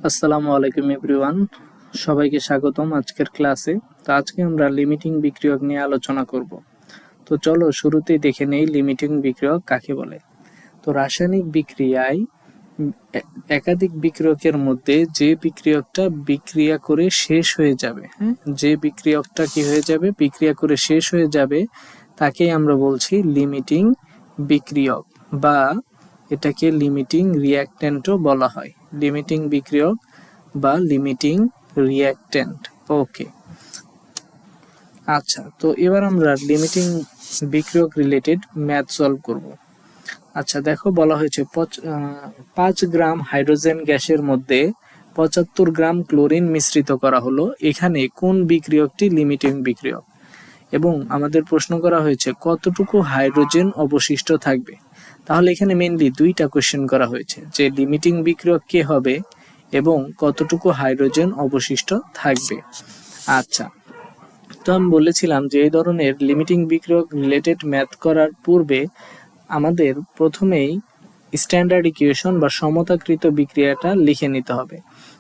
আসসালামু আলাইকুম এভরিওয়ান, সবাইকে স্বাগতম আজকের ক্লাসে। তো আজকে আমরা লিমিটিং বিক্রিয়ক নিয়ে আলোচনা করব। তো চলো শুরুতেই দেখে নেই লিমিটিং বিক্রিয়ক কাকে বলে। তো রাসায়নিক বিক্রিয়ায় একাধিক বিক্রিয়কের মধ্যে যে বিক্রিয়কটা বিক্রিয়া করে শেষ হয়ে যাবে, যে বিক্রিয়কটা কি হয়ে যাবে, বিক্রিয়া করে শেষ হয়ে যাবে, তাকেই আমরা বলছি লিমিটিং বিক্রিয়ক, বা এটাকে লিমিটিং রিঅ্যাকট্যান্টও বলা হয়। লিমিটিং বিক্রিয়ক বা লিমিটিং রিঅ্যাকট্যান্ট। ওকে, আচ্ছা, তো এবার আমরা লিমিটিং বিক্রিয়ক রিলেটেড ম্যাথ সলভ করব। আচ্ছা দেখো, বলা হয়েছে 5 গ্রাম হাইড্রোজেন গ্যাসের মধ্যে 75 গ্রাম ক্লোরিন মিশ্রিত করা হলো। এখানে কোন বিক্রিয়কটি লিমিটিং বিক্রিয়ক? এবং আমাদের প্রশ্ন করা হয়েছে কতটুকু হাইড্রোজেন অবশিষ্ট থাকবে। তাহলে এখানে মেইনলি দুইটা কোশ্চেন করা হয়েছে, যে লিমিটিং বিক্রিয়ক কে হবে এবং কতটুকু হাইড্রোজেন অবশিষ্ট থাকবে। আচ্ছা, তো আমি বলেছিলাম যে এই ধরনের লিমিটিং বিক্রিয়ক রিলেটেড ম্যাথ করার পূর্বে আমাদের প্রথমেই স্ট্যান্ডার্ড ইকুয়েশন বা সমতাকৃত বিক্রিয়াটা লিখে নিতে হবে।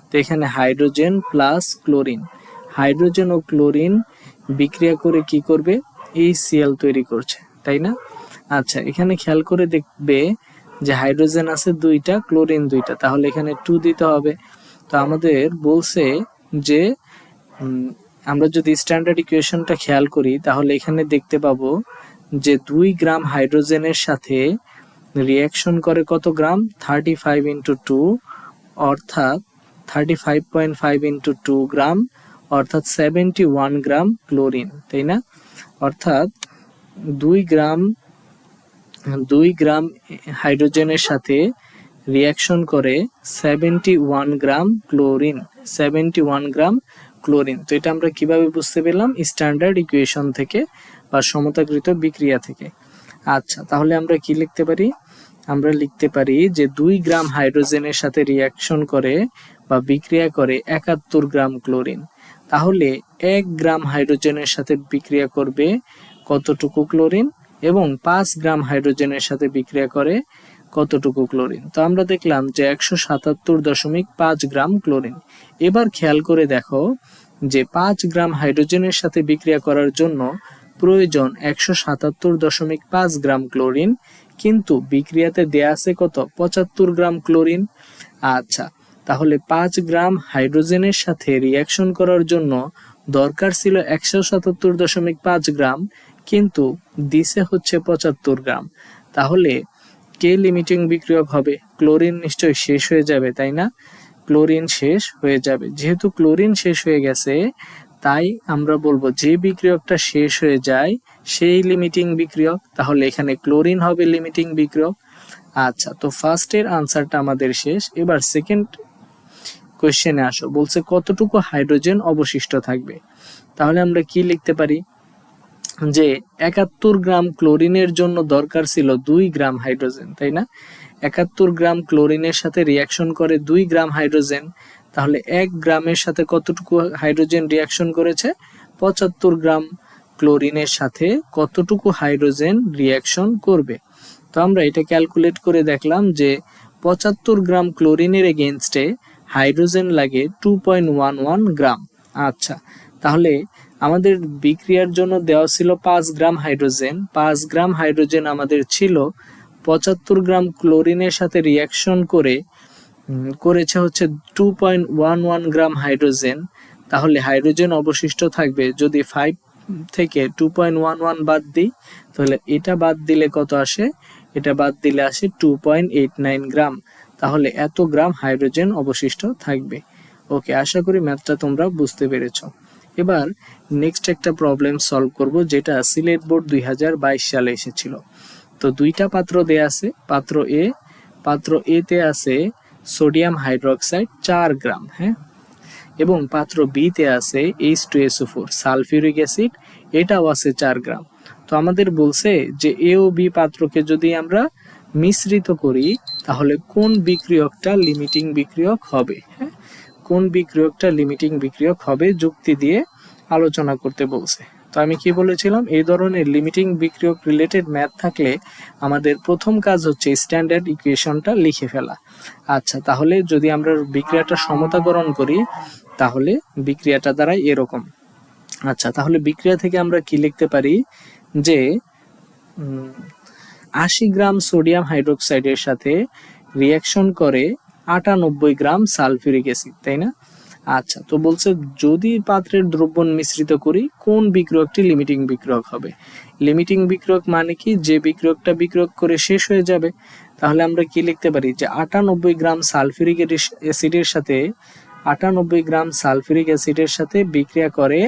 তো এখানে হাইড্রোজেন প্লাস ক্লোরিন, হাইড্রোজেন ও ক্লোরিন বিক্রিয়া করে কি করবে, HCl তৈরি করছে, তাই না? আচ্ছা, এখানে খেয়াল করে দেখবে যে হাইড্রোজেন আছে দুইটা, ক্লোরিন দুইটা, তাহলে এখানে 2 দিতে হবে। তো আমাদের বলছে যে আমরা যদি স্ট্যান্ডার্ড ইকুয়েশনটা খেয়াল করি তাহলে এখানে দেখতে পাবো যে 2 গ্রাম হাইড্রোজেনের সাথে রিঅ্যাকশন করে কত গ্রাম, 35 ইন্টু 2 অর্থাৎ 35.5 ইন্টু 2 গ্রাম অর্থাৎ 71 গ্রাম ক্লোরিন, তাই না? অর্থাৎ 2 গ্রাম হাইড্রোজেনের সাথে রিঅ্যাকশন করে 71 গ্রাম ক্লোরিন, 71 গ্রাম ক্লোরিন। তো এটা আমরা কিভাবে বুঝতে পেলাম? স্ট্যান্ডার্ড ইকুয়েশন থেকে বা সমতাকৃত বিক্রিয়া থেকে। আচ্ছা, তাহলে আমরা কি লিখতে পারি? আমরা লিখতে পারি যে 2 গ্রাম হাইড্রোজেনের সাথে রিঅ্যাকশন করে বা বিক্রিয়া করে 71 গ্রাম ক্লোরিন। তাহলে 1 গ্রাম হাইড্রোজেনের সাথে বিক্রিয়া করবে কতটুকু ক্লোরিন, এবং 5 গ্রাম হাইড্রোজেনের সাথে বিক্রিয়া করে কতটুকু ক্লোরিন। তো আমরা দেখলাম যে 177.5 গ্রাম ক্লোরিন। এবার খেয়াল করে দেখো যে 5 গ্রাম হাইড্রোজেনের সাথে বিক্রিয়া করার জন্য প্রয়োজন 177.5 গ্রাম ক্লোরিন, কিন্তু বিক্রিয়াতে দেয়া আছে কত, 75 গ্রাম ক্লোরিন। আচ্ছা, তাহলে 5 গ্রাম হাইড্রোজেনের সাথে রিঅ্যাকশন করার জন্য দরকার ছিল 177.5 গ্রাম, কিন্তু দিছে হচ্ছে 75 গ্রাম। তাহলে কে লিমিটিং বিক্রিয়ক হবে? ক্লোরিন নিশ্চয়ই শেষ হয়ে যাবে, তাই না? ক্লোরিন শেষ হয়ে যাবে। যেহেতু ক্লোরিন শেষ হয়ে গেছে, তাই আমরা বলবো যে বিক্রিয়কটা শেষ হয়ে যায় সেই লিমিটিং বিক্রিয়ক। তাহলে এখানে ক্লোরিন হবে লিমিটিং বিক্রিয়ক। আচ্ছা, তো ফার্স্টের আনসারটা আমাদের শেষ। এবার সেকেন্ড কোশ্চেনে আসো, বলছে কতটুকু হাইড্রোজেন অবশিষ্ট থাকবে। তাহলে আমরা কি লিখতে পারি যে 71 গ্রাম ক্লোরিনের জন্য দরকার ছিল 2 গ্রাম হাইড্রোজেন, তাই না? 71 গ্রাম ক্লোরিনের সাথে রিঅ্যাকশন করে 2 গ্রাম হাইড্রোজেন। তাহলে 1 গ্রামের সাথে কতটুকু হাইড্রোজেন রিঅ্যাকশন করেছে? 75 গ্রাম ক্লোরিনের সাথে কতটুকু হাইড্রোজেন রিঅ্যাকশন করবে। তো আমরা এটা ক্যালকুলেট করে দেখলাম যে 75 গ্রাম ক্লোরিনের এগেইনস্টে হাইড্রোজেন লাগে 2.11 গ্রাম। আচ্ছা, তাহলে আমাদের বিক্রিয়ার জন্য দেওয়া ছিল 5 গ্রাম হাইড্রোজেন। 5 গ্রাম হাইড্রোজেন আমাদের ছিল 75 গ্রাম ক্লোরিনের সাথে রিঅ্যাকশন করেছে হচ্ছে 2.11 গ্রাম হাইড্রোজেন। তাহলে হাইড্রোজেন অবশিষ্ট থাকবে, যদি 5 থেকে 2.11 বাদ দিই তাহলে এটা বাদ দিলে কত আসে? এটা বাদ দিলে আসে 2.89 গ্রাম। তাহলে এত গ্রাম হাইড্রোজেন অবশিষ্ট থাকবে। ওকে, আশা করি ম্যাথটা তোমরা বুঝতে পেরেছো। এবার নেক্সট একটা প্রবলেম সলভ করব, যেটা সিলেট বোর্ড 2022 সালে এসেছিল। তো দুইটা পাত্র দেয়া আছে। পাত্র এ তে আছে সোডিয়াম হাইড্রোক্সাইড 4 গ্রাম, এবং পাত্র বি তে আছে H2SO4 সালফিউরিক অ্যাসিড, এটাও আছে 4 গ্রাম। তো আমাদের বলছে যে এ ও বি পাত্রকে যদি আমরা মিশ্রিত করি তাহলে কোন বিক্রিয়কটা লিমিটিং বিক্রিয়ক হবে, কোন বিক্রিয়কটা লিমিটিং বিক্রিয়ক হবে যুক্তি দিয়ে আলোচনা করতে বলছে। তো আমি কি বলেছিলাম, এই ধরনের লিমিটিং বিক্রিয়ক রিলেটেড ম্যাথ থাকলে আমাদের প্রথম কাজ হচ্ছে স্ট্যান্ডার্ড ইকুয়েশনটা লিখে ফেলা। আচ্ছা, তাহলে যদি আমরা বিক্রিয়াটা সমতাকরণ করি তাহলে বিক্রিয়াটা দাঁড়ায় এরকম। আচ্ছা, তাহলে বিক্রিয়া থেকে আমরা কি লিখতে পারি যে 80 গ্রাম সোডিয়াম হাইড্রোক্সাইডের সাথে রিয়াকশন করে 98 গ্রাম সালফিউরিক অ্যাসিড, তাই না? আচ্ছা, তো বলছে যদি পাত্রের দ্রবণ মিশ্রিত করি কোন বিক্রিয়কটি লিমিটিং বিক্রিয়ক হবে। লিমিটিং বিক্রিয়ক মানে কি, যে বিক্রিয়কটা বিক্রিয়ক করে শেষ হয়ে যাবে। তাহলে আমরা কি লিখতে পারি যে 98 গ্রাম সালফিউরিক অ্যাসিডের সাথে 98 গ্রাম সালফিউরিক অ্যাসিডের সাথে বিক্রিয়া করে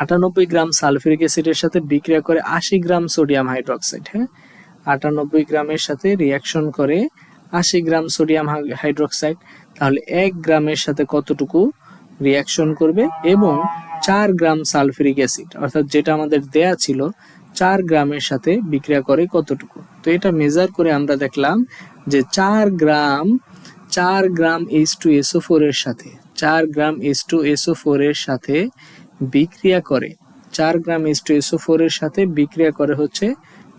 98 গ্রাম সালফিউরিক অ্যাসিডের সাথে বিক্রিয়া করে 80 গ্রাম সোডিয়াম হাইড্রোক্সাইড। হ্যাঁ, 98 গ্রামের সাথে রিয়াকশন করে 80 গ্রাম সোডিয়াম হাইড্রোক্সাইড। তাহলে 1 গ্রামের সাথে কতটুকু রিয়াকশন করবে, এবং 4 গ্রাম সালফিউরিক অ্যাসিড অর্থাৎ যেটা আমাদের দেয়া ছিল 4 গ্রামের সাথে বিক্রিয়া করে কতটুকু। তো এটা মেজার করে আমরা দেখলাম যে 4 গ্রাম H2SO4 এর সাথে 4 গ্রাম H2SO4 এর সাথে বিক্রিয়া করে 4 গ্রাম H2SO4 এর সাথে বিক্রিয়া করে হচ্ছে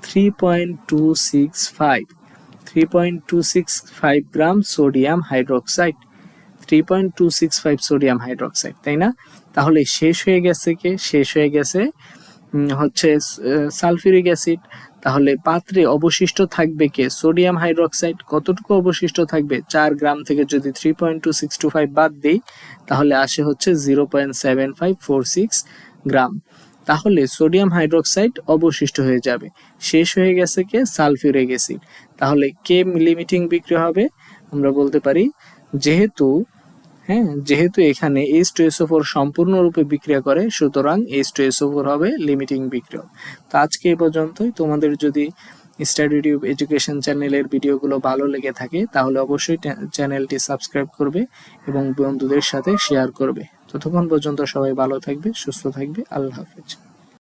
3.265 gram sodium hydroxide. 3.265 sodium hydroxide, তাই না? তাহলে শেষ হয়ে গেছে হচ্ছে সালফিউরিক অ্যাসিড। তাহলে পাত্রে অবশিষ্ট থাকবে কে? Sodium hydroxide. কতটুকু অবশিষ্ট থাকবে? 4 গ্রাম থেকে যদি 3.265 বাদ দেই তাহলে আসে হচ্ছে 0.7546 গ্রাম। তাহলে সোডিয়াম হাইড্রোক্সাইড অবশিষ্ট হয়ে যাবে। শেষ হয়ে গেছে কে? Sulphuric acid. তাহলে কে লিমিটিং বিক্রিয়া হবে? আমরা বলতে পারি যেহেতু এখানে H2SO4 সম্পূর্ণরূপে বিক্রিয়া করে, সুতরাং H2SO4 হবে লিমিটিং বিক্রিয়ক। তো আজকে এই পর্যন্তই। তোমাদের যদি স্টাডি টিউব এডুকেশন চ্যানেলের ভিডিওগুলো ভালো লেগে থাকে তাহলে অবশ্যই চ্যানেলটি সাবস্ক্রাইব করবে এবং বন্ধুদের সাথে শেয়ার করবে। ততক্ষণ পর্যন্ত সবাই ভালো থাকবে, সুস্থ থাকবে। আল্লাহ হাফেজ।